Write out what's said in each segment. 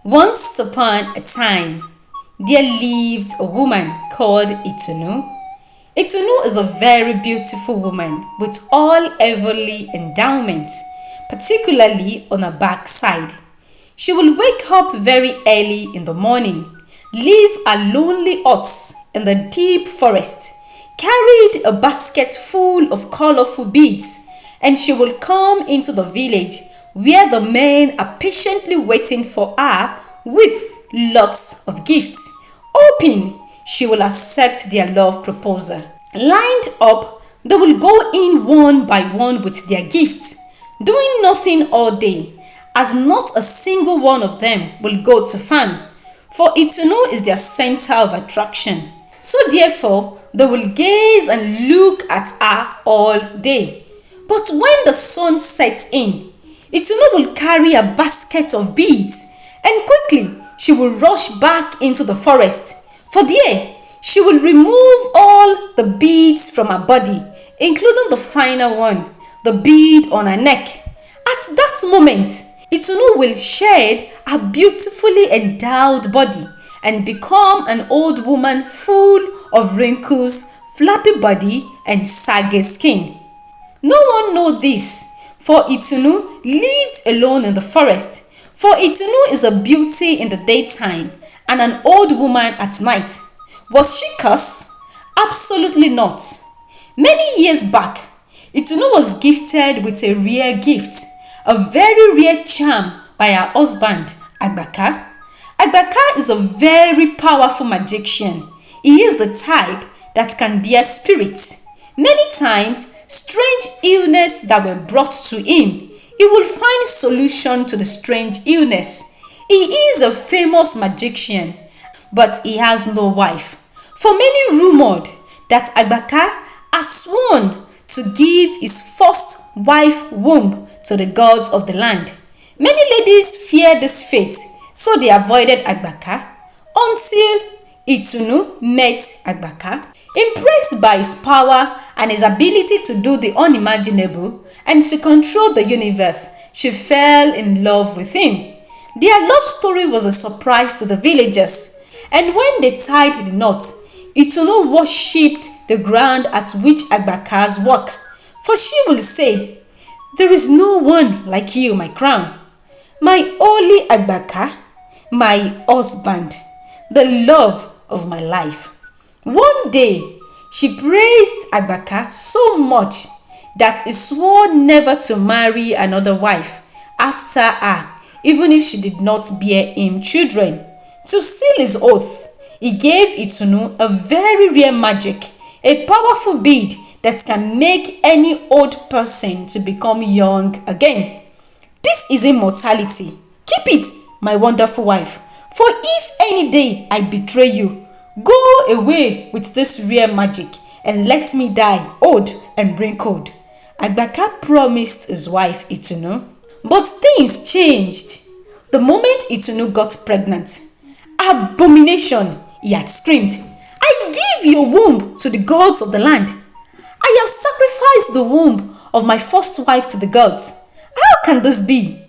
Once upon a time, there lived a woman called Itunu. Itunu is a very beautiful woman with all heavenly endowments, particularly on her backside. She will wake up very early in the morning, leave a lonely hut in the deep forest, carried a basket full of colorful beads, and she will come into the village where the men are patiently waiting for her with lots of gifts, hoping she will accept their love proposal. Lined up, they will go in one by one with their gifts, doing nothing all day, as not a single one of them will go to farm, for Itunu is their center of attraction. So therefore, they will gaze and look at her all day. But when the sun sets in, Itunu will carry a basket of beads, and quickly she will rush back into the forest. For there, she will remove all the beads from her body, including the final one, the bead on her neck. At that moment, Itunu will shed her beautifully endowed body and become an old woman full of wrinkles, flappy body, and saggy skin. No one knows this, for Itunu lived alone in the forest. For Itunu is a beauty in the daytime and an old woman at night. Was she cursed? Absolutely not. Many years back, Itunu was gifted with a rare gift, a very rare charm by her husband, Agbaka. Agbaka is a very powerful magician. He is the type that can bear spirits. Many times, strange illness that were brought to him, he will find solution to the strange illness. He is a famous magician, but he has no wife. For many rumored that Agbaka has sworn to give his first wife womb to the gods of the land. Many ladies fear this fate, so they avoided Agbaka until Itunu met Agbaka. Impressed by his power and his ability to do the unimaginable and to control the universe, she fell in love with him. Their love story was a surprise to the villagers, and when they tied the knot, Itunu worshipped the ground at which Agbaka's work, for she will say, "There is no one like you, my crown, my holy Agbaka, my husband, the love of my life." One day, she praised Agbaka so much that he swore never to marry another wife after her, even if she did not bear him children. To seal his oath, he gave Itunu a very rare magic, a powerful bead that can make any old person to become young again. This is immortality. Keep it, my wonderful wife, for if any day I betray you, go away with this rare magic and let me die old and wrinkled. Agbaka promised his wife Itunu, but things changed. The moment Itunu got pregnant, "Abomination!" he had screamed. "I give your womb to the gods of the land. I have sacrificed the womb of my first wife to the gods. How can this be?"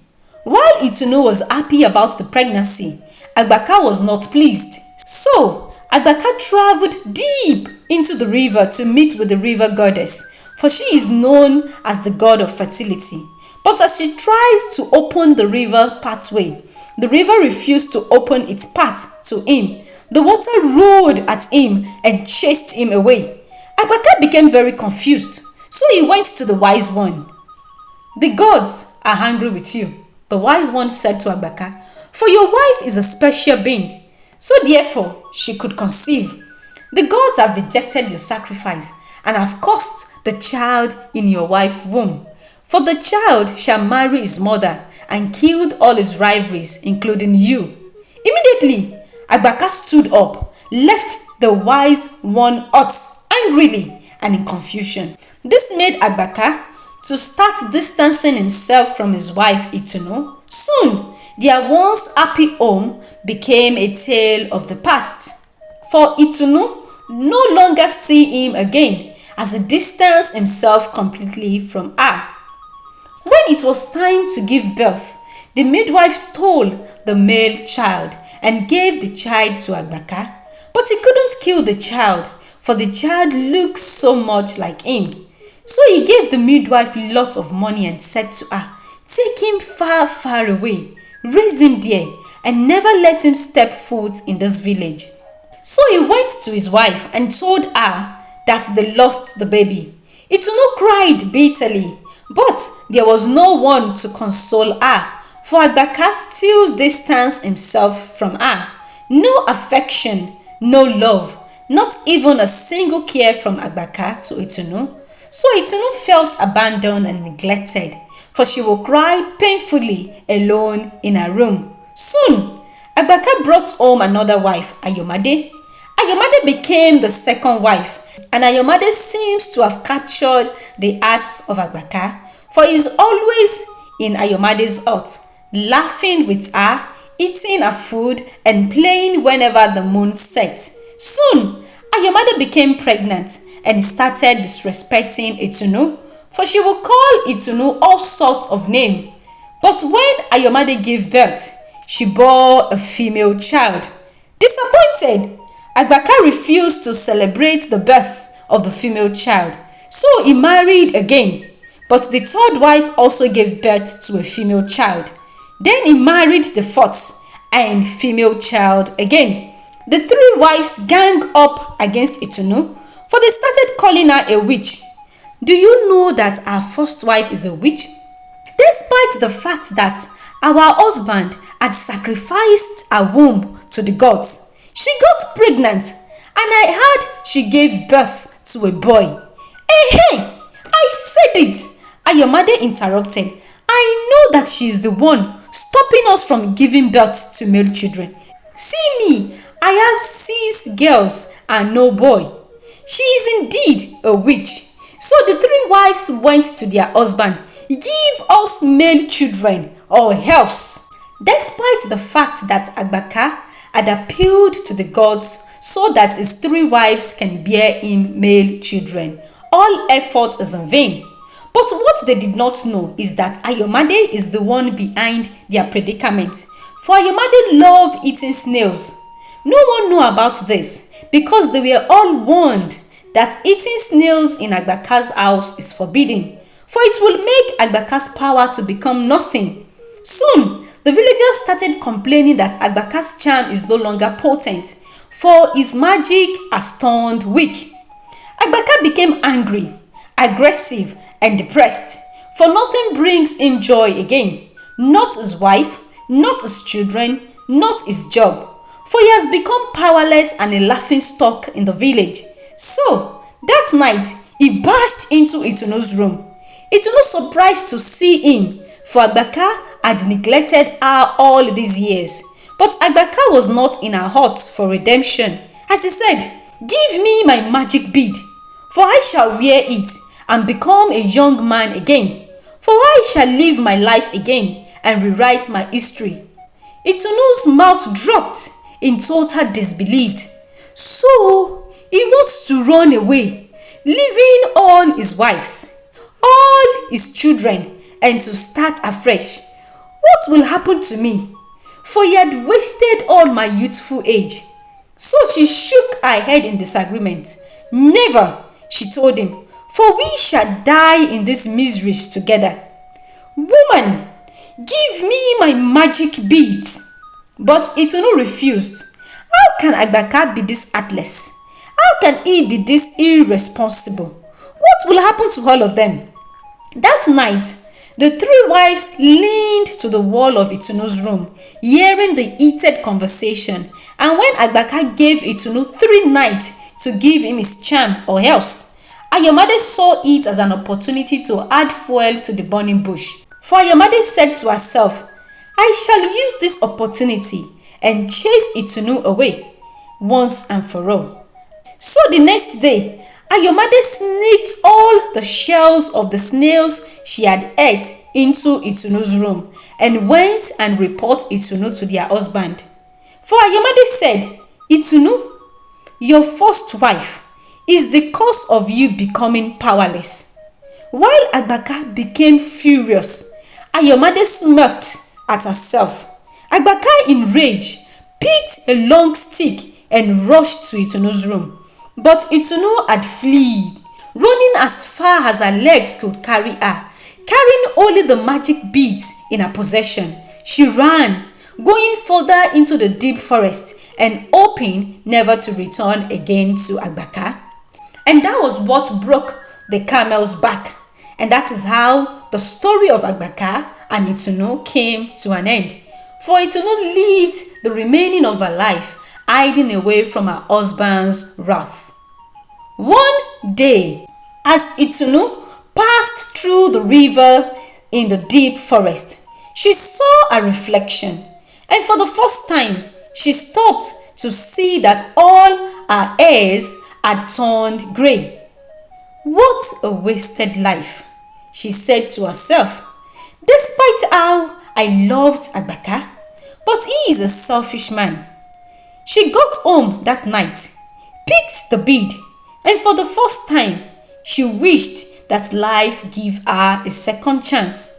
While Itunu was happy about the pregnancy, Agbaka was not pleased. So, Agbaka traveled deep into the river to meet with the river goddess, for she is known as the god of fertility. But as she tries to open the river pathway, the river refused to open its path to him. The water roared at him and chased him away. Agbaka became very confused, so he went to the wise one. "The gods are angry with you," the wise one said to Agbaka, "for your wife is a special being, so therefore she could conceive. The gods have rejected your sacrifice and have cursed the child in your wife's womb. For the child shall marry his mother and killed all his rivalries, including you." Immediately, Agbaka stood up, left the wise one hot, angrily and in confusion. This made Agbaka to start distancing himself from his wife Itunu. Soon, their once happy home became a tale of the past. For Itunu no longer see him again, as he distanced himself completely from her. When it was time to give birth, The midwife stole the male child and gave the child to Agbaka, but he couldn't kill the child, for the child looked so much like him. So he gave the midwife lots of money and said to her, "Take him far, far away, raise him there, and never let him step foot in this village." So he went to his wife and told her that they lost the baby. Itunu cried bitterly, but there was no one to console her, for Agbaka still distanced himself from her. No affection, no love, not even a single care from Agbaka to Itunu. So Itunu felt abandoned and neglected, for she would cry painfully alone in her room. Soon, Agbaka brought home another wife, Ayomade. Ayomade became the second wife, and Ayomade seems to have captured the hearts of Agbaka, for he is always in Ayomade's hut, laughing with her, eating her food, and playing whenever the moon sets. Soon, Ayomade became pregnant and started disrespecting Itunu, for she would call Itunu all sorts of names. But when Ayomade gave birth, she bore a female child. Disappointed, Agbaka refused to celebrate the birth of the female child, so he married again. But the third wife also gave birth to a female child. Then he married the fourth and female child again. The three wives gang up against Itunu, for they started calling her a witch. Do you know that our first wife is a witch? Despite the fact that our husband had sacrificed her womb to the gods, she got pregnant, and I heard she gave birth to a boy. Hey, I said it, Ayomade interrupted. I know that she is the one stopping us from giving birth to male children. See me, I have 6 girls and no boy. She is indeed a witch. So the three wives went to their husband, "Give us male children or else." Despite the fact that Agbaka had appealed to the gods so that his 3 wives can bear him male children, all effort is in vain. But what they did not know is that Ayomade is the one behind their predicament, for Ayomade loved eating snails. No one knew about this because they were all warned that eating snails in Agbaka's house is forbidden, for it will make Agbaka's power to become nothing. Soon, the villagers started complaining that Agbaka's charm is no longer potent, for his magic has turned weak. Agbaka became angry, aggressive, and depressed, for nothing brings him joy again. Not his wife, not his children, not his job, for he has become powerless and a laughingstock in the village. So, that night, he barged into Itunu's room. Itunu surprised to see him, for Agbaka had neglected her all these years. But Agbaka was not in her hut for redemption, as he said, "Give me my magic bead, for I shall wear it and become a young man again, for I shall live my life again and rewrite my history." Itunu's mouth dropped in total disbelief. So, he wants to run away, leaving all his wives, all his children, and to start afresh. What will happen to me? For he had wasted all my youthful age. So she shook her head in disagreement. "Never," she told him, "for we shall die in these miseries together." "Woman, give me my magic beads." But Itunu refused. How can Agbaka be this heartless? How can he be this irresponsible? What will happen to all of them? That night, the 3 wives leaned to the wall of Itunu's room, hearing the heated conversation, and when Agbaka gave Itunu 3 nights to give him his charm or else, Ayomade saw it as an opportunity to add fuel to the burning bush. For Ayomade said to herself, "I shall use this opportunity and chase Itunu away once and for all." So the next day, Ayomade sneaked all the shells of the snails she had ate into Itunu's room and went and reported Itunu to their husband. For Ayomade said, "Itunu, your first wife is the cause of you becoming powerless." While Agbaka became furious, Ayomade smirked at herself. Agbaka, in rage, picked a long stick and rushed to Itunu's room. But Itunu had fled, running as far as her legs could carry her. Carrying only the magic beads in her possession, she ran, going further into the deep forest and hoping never to return again to Agbaka. And that was what broke the camel's back. And that is how the story of Agbaka and Itunu came to an end. For Itunu lived the remaining of her life hiding away from her husband's wrath. One day, as Itunu passed through the river in the deep forest, she saw a reflection, and for the first time, she stopped to see that all her hairs had turned grey. "What a wasted life," she said to herself. "Despite how I loved Agbaka, but he is a selfish man." She got home that night, picked the bead, and for the first time, she wished that life give her a second chance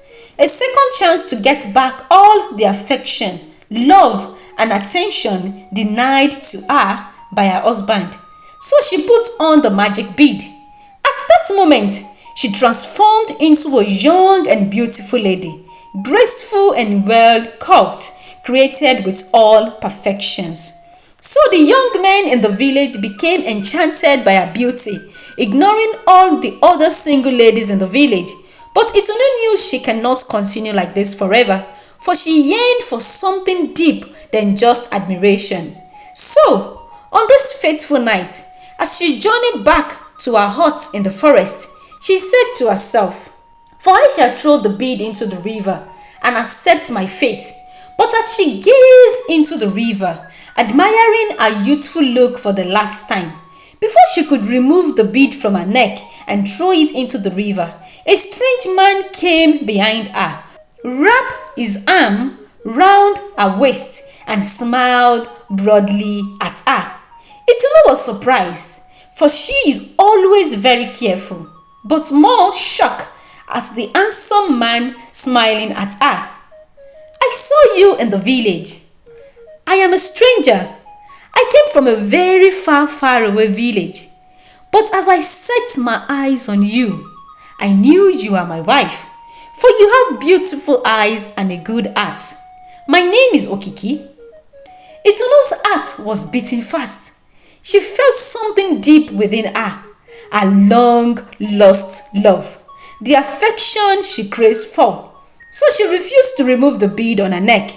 to get back all the affection, love, and attention denied to her by her husband. So she put on the magic bead. At that moment, she transformed into a young and beautiful lady, graceful and well curved, created with all perfections. So the young men in the village became enchanted by her beauty, ignoring all the other single ladies in the village. But Itunu knew she cannot continue like this forever, for she yearned for something deep than just admiration. So, on this fateful night, as she journeyed back to her hut in the forest, she said to herself, "For I shall throw the bead into the river and accept my fate." But as she gazed into the river, admiring her youthful look for the last time, before she could remove the bead from her neck and throw it into the river, a strange man came behind her, wrapped his arm round her waist, and smiled broadly at her. Itunu was surprised, for she is always very careful, but more shocked at the handsome man smiling at her. "I saw you in the village. I am a stranger. I came from a very far away village. But as I set my eyes on you, I knew you are my wife, for you have beautiful eyes and a good heart. My name is Okiki." Itunu's heart was beating fast. She felt something deep within her, a long-lost love, the affection she craves for. So she refused to remove the bead on her neck.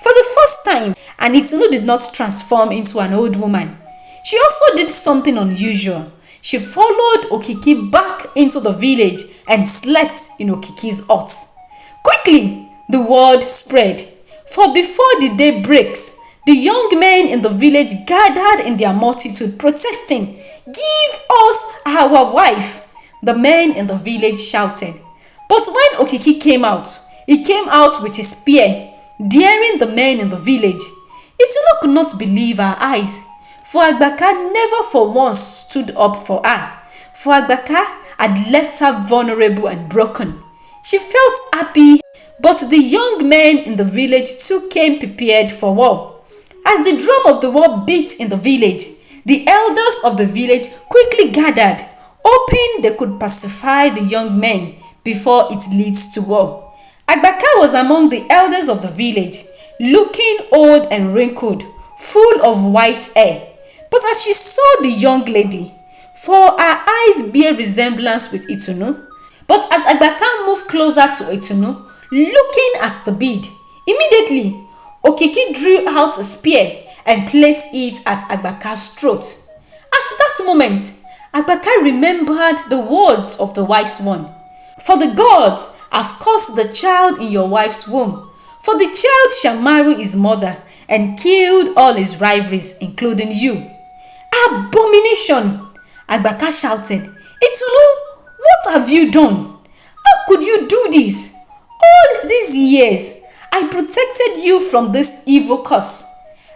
For the first time, and Itunu did not transform into an old woman. She also did something unusual. She followed Okiki back into the village and slept in Okiki's hut. Quickly, the word spread, for before the day breaks, the young men in the village gathered in their multitude, protesting, "Give us our wife!" The men in the village shouted. But when Okiki came out, he came out with a spear, daring the men in the village. Itunu could not believe her eyes, for Agbaka never for once stood up for her. For Agbaka had left her vulnerable and broken. She felt happy, but the young men in the village too came prepared for war. As the drum of the war beat in the village, the elders of the village quickly gathered, hoping they could pacify the young men before it leads to war. Agbaka was among the elders of the village, looking old and wrinkled, full of white hair. But as she saw the young lady, for her eyes bear resemblance with Itunu, but as Agbaka moved closer to Itunu, looking at the bead, immediately Okiki drew out a spear and placed it at Agbaka's throat. At that moment, Agbaka remembered the words of the wise one. "For the gods have caused the child in your wife's womb, for the child shall marry his mother and killed all his rivalries, including you." "Abomination!" Agbaka shouted. "Itunu, what have you done? How could you do this? All these years, I protected you from this evil curse."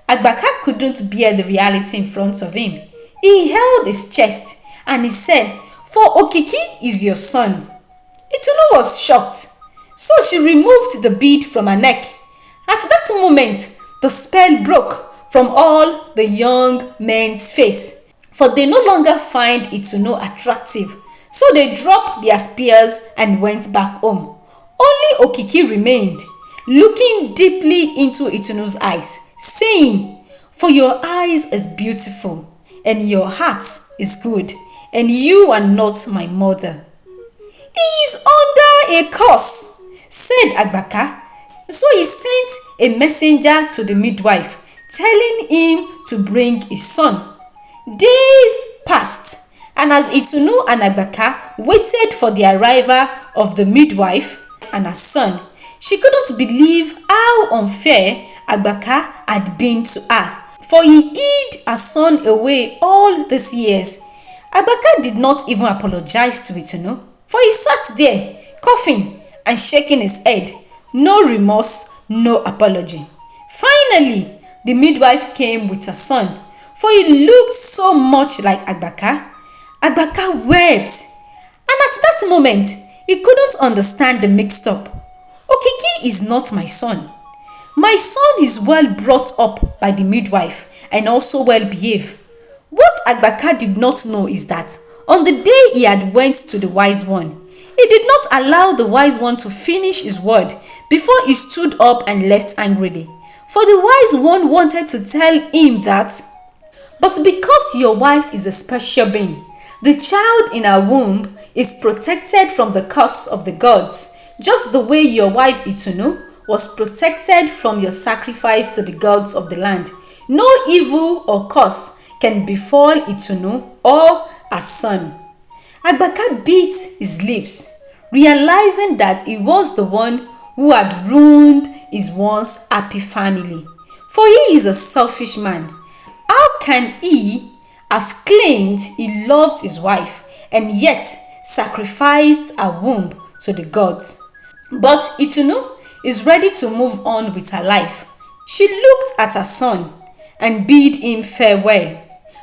Agbaka couldn't bear the reality in front of him. He held his chest and he said, "For Okiki is your son." Itunu was shocked, so she removed the bead from her neck. At that moment, the spell broke from all the young men's face, for they no longer find Itunu attractive. So they dropped their spears and went back home. Only Okiki remained, looking deeply into Itunu's eyes, saying, "For your eyes is beautiful, and your heart is good, and you are not my mother." "He is under a curse," said Agbaka. So he sent a messenger to the midwife, telling him to bring his son. Days passed, and as Itunu and Agbaka waited for the arrival of the midwife and her son, she couldn't believe how unfair Agbaka had been to her, for he hid her son away all these years. Agbaka did not even apologize to Itunu, for he sat there, coughing and shaking his head. No remorse, no apology. Finally, the midwife came with her son, for he looked so much like Agbaka. Agbaka wept, and at that moment, he couldn't understand the mixed-up. "Okiki is not my son. My son is well brought up by the midwife and also well behaved." What Agbaka did not know is that on the day he had went to the wise one, he did not allow the wise one to finish his word before he stood up and left angrily. For the wise one wanted to tell him that, "But because your wife is a special being, the child in her womb is protected from the curse of the gods, just the way your wife Itunu was protected from your sacrifice to the gods of the land. No evil or curse can befall Itunu or her son." Agbaka bit his lips, realizing that he was the one who had ruined his once happy family. For he is a selfish man. How can he have claimed he loved his wife and yet sacrificed her womb to the gods? But Itunu is ready to move on with her life. She looked at her son and bid him farewell.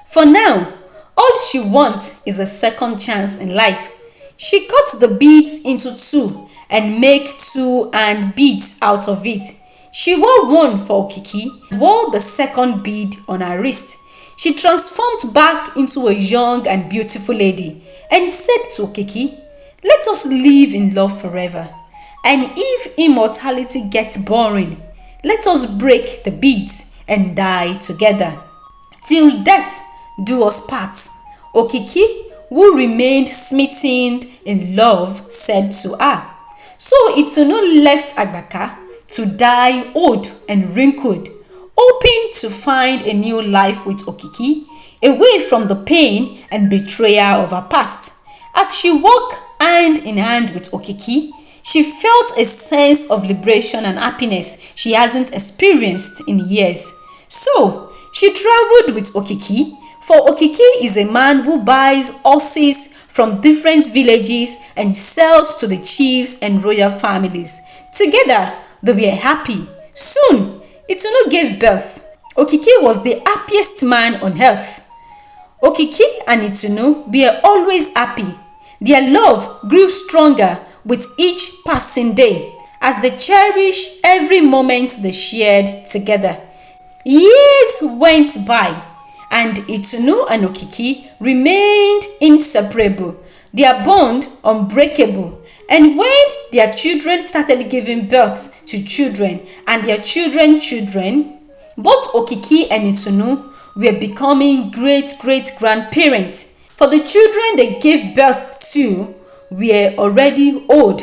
For now, all she wants is a second chance in life. She cut the beads into two and make two and beads out of it. She wore one for Okiki, wore the second bead on her wrist. She transformed back into a young and beautiful lady and said to Okiki, "Let us live in love forever. And if immortality gets boring, let us break the beads and die together. Till death do us part." Okiki, who remained smitten in love, said to her. So Itunu left Agbaka to die old and wrinkled, hoping to find a new life with Okiki, away from the pain and betrayal of her past. As she walked hand in hand with Okiki, she felt a sense of liberation and happiness she hasn't experienced in years. So she traveled with Okiki, for Okiki is a man who buys horses from different villages and sells to the chiefs and royal families. Together, they were happy. Soon, Itunu gave birth. Okiki was the happiest man on earth. Okiki and Itunu were always happy. Their love grew stronger with each passing day as they cherished every moment they shared together. Years went by, and Itunu and Okiki remained inseparable, their bond unbreakable. And when their children started giving birth to children and their children's children, both Okiki and Itunu were becoming great-great-grandparents, for the children they gave birth to were already old.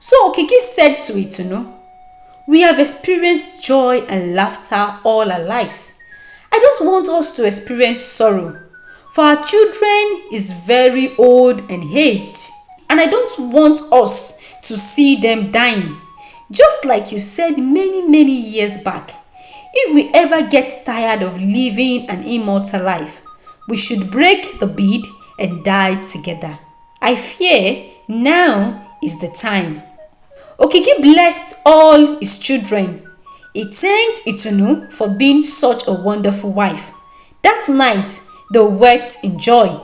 So Okiki said to Itunu, "We have experienced joy and laughter all our lives. I don't want us to experience sorrow, for our children is very old and aged, and I don't want us to see them dying. Just like you said many years back, if we ever get tired of living an immortal life, we should break the bead and die together. I fear now is the time." Okiki blessed all his children. He thanked Itunu for being such a wonderful wife. That night, they wept in joy,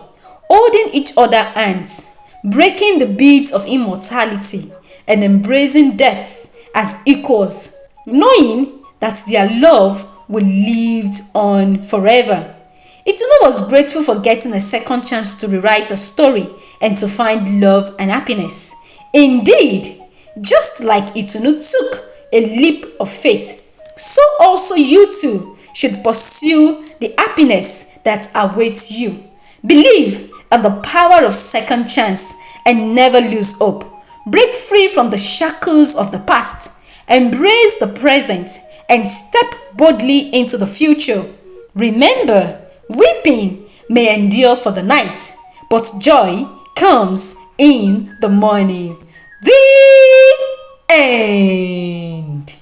holding each other's hands, breaking the beads of immortality and embracing death as equals. knowing that their love will live on forever. Itunu was grateful for getting a second chance to rewrite a story and to find love and happiness. Indeed, just like Itunu took a leap of faith, so also you too should pursue the happiness that awaits you. Believe in the power of second chance and never lose hope. Break free from the shackles of the past, embrace the present, and step boldly into the future. Remember, weeping may endure for the night, but joy comes in the morning. The end.